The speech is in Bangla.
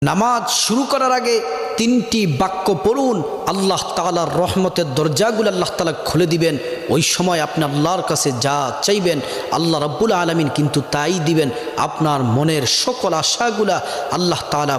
নামাজ শুরু করার আগে তিনটি বাক্য পড়ুন, আল্লাহ তাআলার রহমতের দরজাগুলো আল্লাহ তাআলা খুলে দিবেন। ওই সময় আপনি আল্লাহর কাছে যা চাইবেন আল্লাহ রাব্বুল আলামিন কিন্তু তাই দিবেন। আপনার মনের সকল আশাগুলা আল্লাহ তাআলা